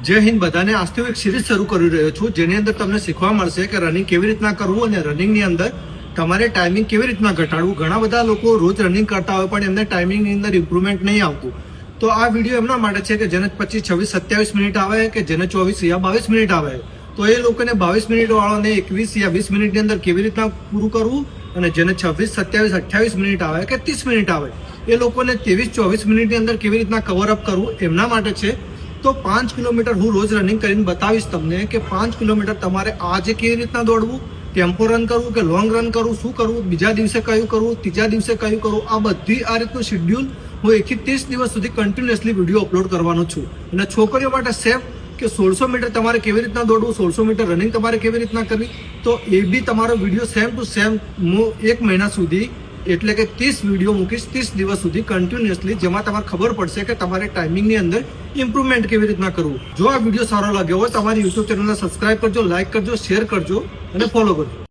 જય હિન્દ બધાને. આજથી હું એક સિરીઝ શરૂ કરી રહ્યો છું જેની અંદર તમને શીખવા મળશે કે રનિંગ કેવી રીતના કરવું અને રનિંગની અંદર તમારે ટાઈમિંગ કેવી રીતના ઘટાડવું. ઘણા બધા લોકો રોજ રનિંગ કરતા હોય પણ એમને ટાઈમિંગની અંદર ઇમ્પ્રુવમેન્ટ નહીં આવતું. તો આ વિડીયો એમના માટે છે કે જેને 25, 26, 27 મિનિટ આવે કે જેને 24 યા 22 મિનિટ આવે તો એ લોકોને 22 મિનિટ વાળાને 21 યા 20 મિનિટની અંદર કેવી રીતના પૂરું કરવું અને જેને 26, 27, 28 મિનિટ આવે કે 30 મિનિટ આવે એ લોકોને 23, 24 મિનિટની અંદર કેવી રીતના કવર અપ કરવું એમના માટે છે. તો 5 કિલોમીટર હું રોજ રનિંગ કરીને બતાવીશ તમને કે 5 કિલોમીટર તમારે આજે કેવી રીતના દોડવું, ટેમ્પો રન કરવું કે લોંગ રન કરવું, શું કરવું, બીજા દિવસે કયું કરવું, ત્રીજા દિવસે કયું કરવું, આ બધી આ રીતનું શેડ્યુલ હું 1 થી 30 દિવસ સુધી કન્ટિન્યુઅસલી વિડીયો અપલોડ કરવાનો છું. અને છોકરીઓ માટે સેફ કે 1600 મીટર તમારે કેવી રીતના દોડવું, 1600 મીટર રનિંગ તમારે કેવી રીતના કરવી, તો એ બી તમારો વિડીયો સેમ ટુ સેમ હું 1 મહિના સુધી એટલે કે 30 વિડીયો મૂકીશ 30 દિવસ સુધી કન્ટિન્યુઅસલી, જેમાં તમારે ખબર પડશે કે તમારે ટાઈમિંગની અંદર ઇમ્પ્રુવમેન્ટ કેવી રીતના કરવું. જો આ વિડીયો સારો લાગ્યો હોય તમારી યુટ્યુબ ચેનલને સબસ્ક્રાઇબ કરજો, લાઇક કરજો, શેર કરજો અને ફોલો કરજો.